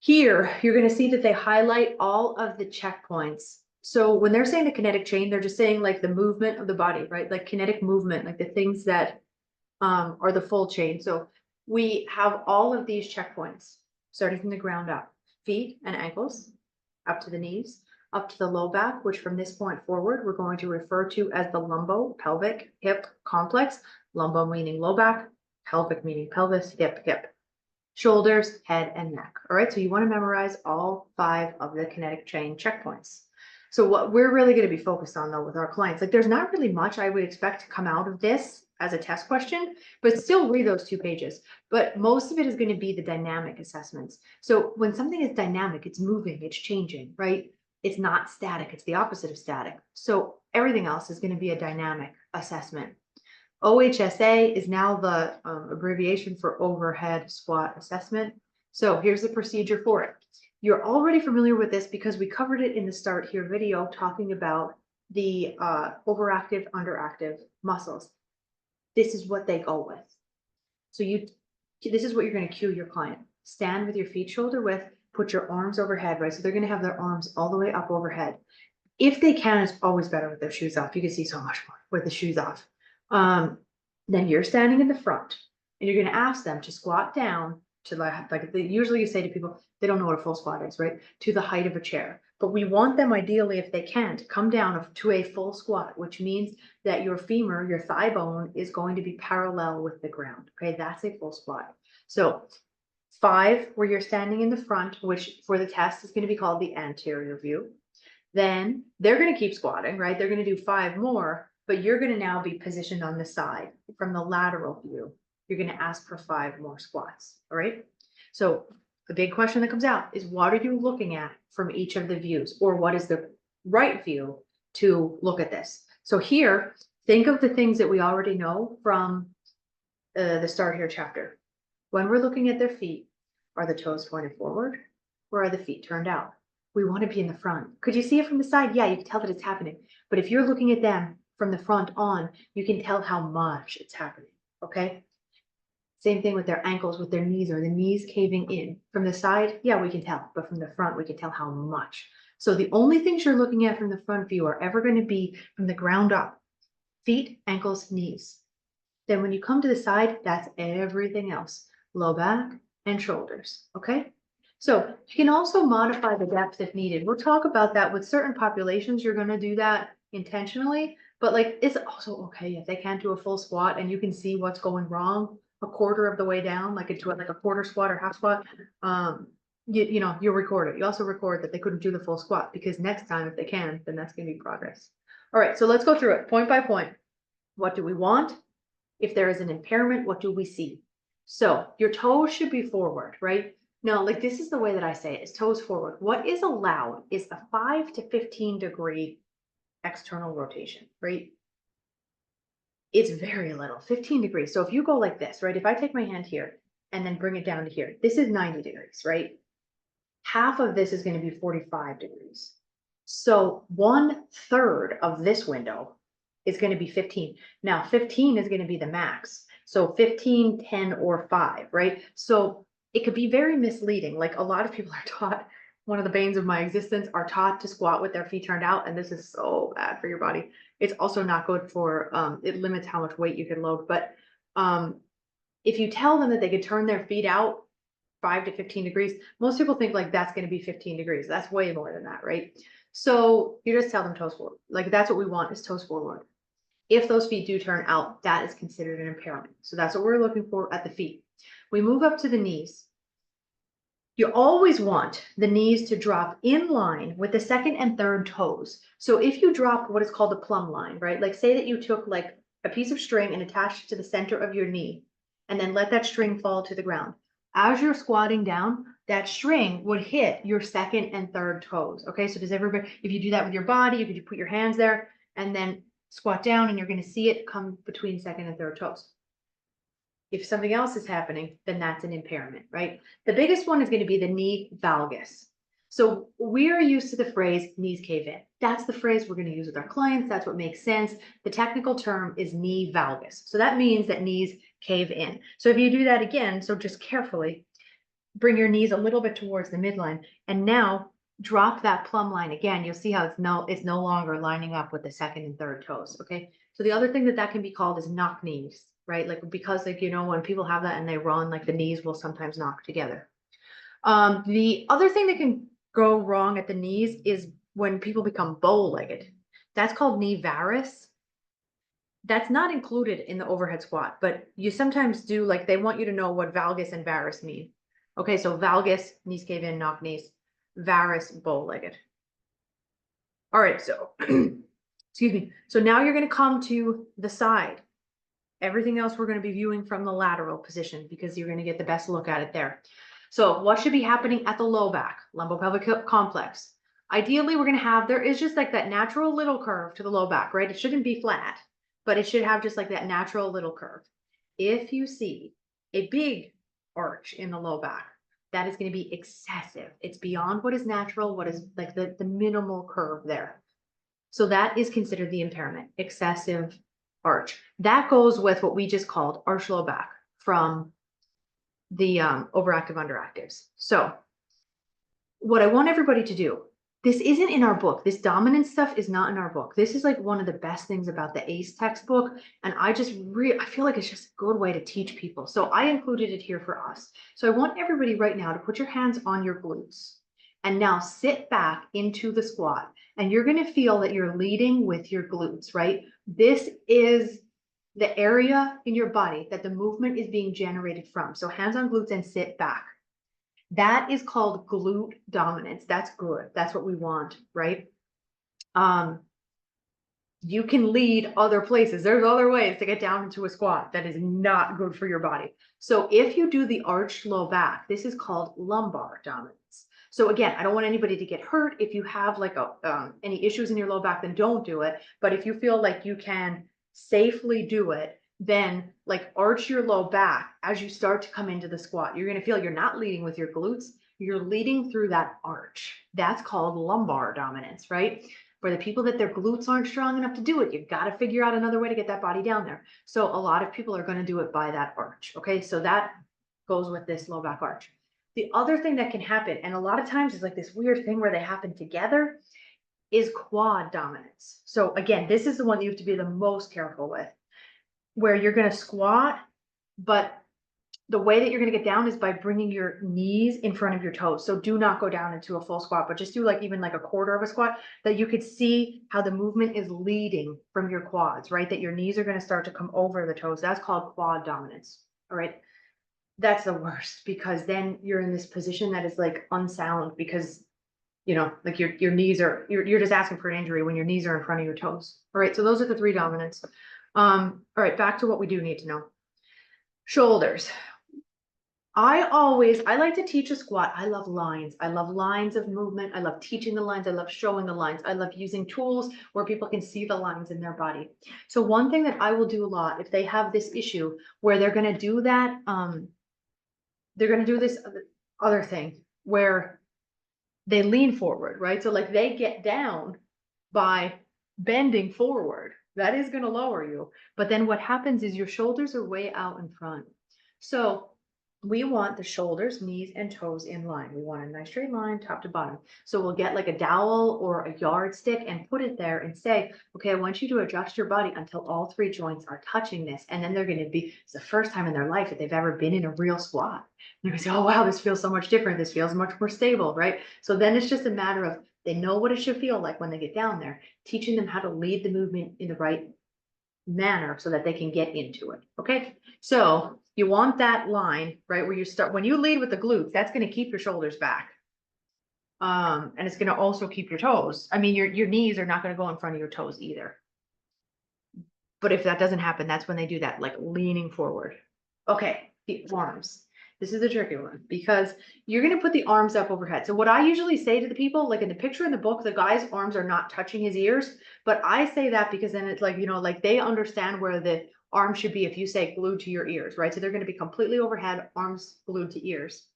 Here, you're going to see that they highlight all of the checkpoints. So when they're saying the kinetic chain, they're just saying like the movement of the body, right? Like kinetic movement, like the things that are the full chain. So we have all of these checkpoints starting from the ground up, feet and ankles, up to the knees, up to the low back, which from this point forward, we're going to refer to as the lumbo-pelvic hip complex. Lumbo meaning low back, pelvic meaning pelvis, hip, hip. Shoulders, head, and neck. All right, so you want to memorize all 5 of the kinetic chain checkpoints. So what we're really going to be focused on though with our clients, like there's not really much I would expect to come out of this as a test question, but still read those 2 pages. But most of it is going to be the dynamic assessments. So when something is dynamic, it's moving, it's changing, right? It's not static, it's the opposite of static. So everything else is going to be a dynamic assessment. OHSA is now the abbreviation for overhead squat assessment. So here's the procedure for it. You're already familiar with this because we covered it in the Start Here video talking about the overactive, underactive muscles. This is what they go with. So this is what you're going to cue your client. Stand with your feet shoulder width, put your arms overhead, right? So they're going to have their arms all the way up overhead. If they can, it's always better with their shoes off. You can see so much more with the shoes off. Then you're standing in the front and you're going to ask them to squat down to like usually you say to people, they don't know what a full squat is, right? To the height of a chair. But we want them ideally, if they can, to come down to a full squat, which means that your femur, your thigh bone is going to be parallel with the ground. Okay, that's a full squat. So 5, where you're standing in the front, which for the test is going to be called the anterior view. Then they're going to keep squatting, right? They're going to do 5 more, but you're going to now be positioned on the side from the lateral view. You're going to ask for 5 more squats. All right. So the big question that comes out is, what are you looking at from each of the views, or what is the right view to look at this? So here, think of the things that we already know from the Start Here chapter. When we're looking at their feet, are the toes pointed forward, or are the feet turned out? We want to be in the front. Could you see it from the side? Yeah, you can tell that it's happening. But if you're looking at them from the front on, you can tell how much it's happening, okay? Same thing with their ankles, with their knees, or the knees caving in. From the side, yeah, we can tell, but from the front, we can tell how much. So the only things you're looking at from the front view are ever going to be from the ground up: feet, ankles, knees. Then when you come to the side, that's everything else: low back and shoulders, okay? So you can also modify the depth if needed. We'll talk about that with certain populations. You're going to do that intentionally, but like it's also okay if they can't do a full squat and you can see what's going wrong a quarter of the way down, like into like a quarter squat or half squat. You know, you record it. You also record that they couldn't do the full squat, because next time if they can, then that's going to be progress. All right, so let's go through it point by point. What do we want? If there is an impairment, what do we see? So your toes should be forward, right? Now, like this is the way that I say it, is toes forward. What is allowed is a 5 to 15 degree external rotation, right? It's very little, 15 degrees. So if you go like this, right? If I take my hand here and then bring it down to here, this is 90 degrees, right? Half of this is going to be 45 degrees. So 1/3 of this window is going to be 15. Now 15 is going to be the max. So 15, 10, or 5, right? So it could be very misleading. Like a lot of people are taught, one of the banes of my existence, are taught to squat with their feet turned out. And this is so bad for your body. It's also not good for, it limits how much weight you can load. But if you tell them that they could turn their feet out 5 to 15 degrees, most people think like that's going to be 15 degrees. That's way more than that, right? So you just tell them toes forward. Like that's what we want, is toes forward. If those feet do turn out, that is considered an impairment. So that's what we're looking for at the feet. We move up to the knees. You always want the knees to drop in line with the second and third toes. So if you drop what is called a plumb line, right? Like say that you took like a piece of string and attached it to the center of your knee, and then let that string fall to the ground. As you're squatting down, that string would hit your second and third toes. Okay, so does everybody, if you do that with your body, you could put your hands there and then squat down, and you're going to see it come between second and third toes. If something else is happening, then that's an impairment, right? The biggest one is going to be the knee valgus. So we are used to the phrase knees cave in. That's the phrase we're going to use with our clients. That's what makes sense. The technical term is knee valgus. So that means that knees cave in. So if you do that again, so just carefully, bring your knees a little bit towards the midline, and now drop that plumb line again. You'll see how it's no longer lining up with the second and third toes. Okay. So the other thing that can be called is knock knees, right? Like, because like, when people have that and they run, like the knees will sometimes knock together. The other thing that can go wrong at the knees is when people become bow-legged. That's called knee varus. That's not included in the overhead squat, but you sometimes do, like, they want you to know what valgus and varus mean. Okay, so valgus, knees cave in, knock knees, varus, bow-legged. All right, so excuse me. So now you're going to come to the side. Everything else we're going to be viewing from the lateral position because you're going to get the best look at it there. So what should be happening at the low back, lumbopelvic complex? Ideally, we're going to have, there is just like that natural little curve to the low back, right? It shouldn't be flat, but it should have just like that natural little curve. If you see a big arch in the low back, that is going to be excessive. It's beyond what is natural, what is like the minimal curve there. So that is considered the impairment, excessive arch. That goes with what we just called arch low back from the overactive underactives. So what I want everybody to do, this isn't in our book. This dominant stuff is not in our book. This is like one of the best things about the ACE textbook. And I feel like it's just a good way to teach people. So I included it here for us. So I want everybody right now to put your hands on your glutes and now sit back into the squat. And you're going to feel that you're leading with your glutes, right? This is the area in your body that the movement is being generated from. So hands on glutes and sit back. That is called glute dominance. That's good. That's what we want, right? You can lead other places. There's other ways to get down into a squat that is not good for your body. So if you do the arched low back, this is called lumbar dominance. So again, I don't want anybody to get hurt. If you have like any issues in your low back, then don't do it. But if you feel like you can safely do it, then like arch your low back as you start to come into the squat. You're going to feel you're not leading with your glutes. You're leading through that arch. That's called lumbar dominance, right? For the people that their glutes aren't strong enough to do it, you've got to figure out another way to get that body down there. So a lot of people are going to do it by that arch. Okay, so that goes with this low back arch. The other thing that can happen, and a lot of times it's like this weird thing where they happen together, is quad dominance. So again, this is the one that you have to be the most careful with, where you're going to squat, but the way that you're going to get down is by bringing your knees in front of your toes. So do not go down into a full squat, but just do like even like a quarter of a squat, that you could see how the movement is leading from your quads, right? That your knees are going to start to come over the toes. That's called quad dominance. All right. That's the worst, because then you're in this position that is like unsound, because like your knees are, you're just asking for an injury when your knees are in front of your toes. All right. So those are the three dominants. All right, back to what we do need to know. Shoulders. I like to teach a squat. I love lines. I love lines of movement. I love teaching the lines. I love showing the lines. I love using tools where people can see the lines in their body. So one thing that I will do a lot, if they have this issue where they're going to do that, they're going to do this other thing where they lean forward, right? So like they get down by bending forward. That is going to lower you. But then what happens is your shoulders are way out in front. So we want the shoulders, knees, and toes in line. We want a nice straight line, top to bottom. So we'll get like a dowel or a yardstick and put it there and say, okay, I want you to adjust your body until all three joints are touching this. And then they're going to be, it's the first time in their life that they've ever been in a real squat. They're going to say, oh, wow, this feels so much different. This feels much more stable, right? So then it's just a matter of, they know what it should feel like when they get down there, teaching them how to lead the movement in the right manner so that they can get into it. Okay. So you want that line, right? Where you start, when you lead with the glutes, that's going to keep your shoulders back. And it's going to also keep your toes. I mean, your knees are not going to go in front of your toes either. But if that doesn't happen, that's when they do that, like leaning forward. Okay. The arms. This is a tricky one because you're going to put the arms up overhead. So what I usually say to the people, like in the picture in the book, the guy's arms are not touching his ears, but I say that because then it's like, like they understand where the arm should be if you say glued to your ears, right? So they're going to be completely overhead, arms glued to ears.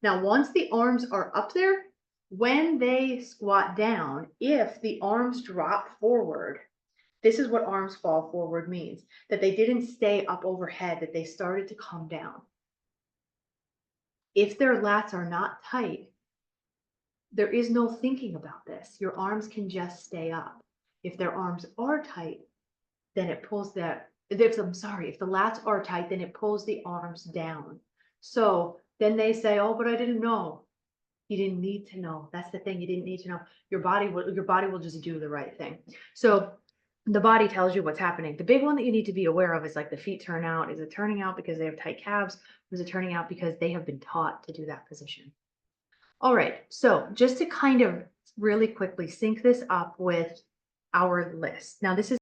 Now, once the arms are up there, when they squat down, if the arms drop forward, this is what arms fall forward means, that they didn't stay up overhead, that they started to come down. If their lats are not tight, there is no thinking about this. Your arms can just stay up. If their arms are tight, then it pulls that, if the lats are tight, then it pulls the arms down. So then they say, oh, but I didn't know. You didn't need to know. That's the thing. You didn't need to know. Your body will just do the right thing. So the body tells you what's happening. The big one that you need to be aware of is like the feet turn out. Is it turning out because they have tight calves? Or is it turning out because they have been taught to do that position? All right. So just to kind of really quickly sync this up with our list. Now, this is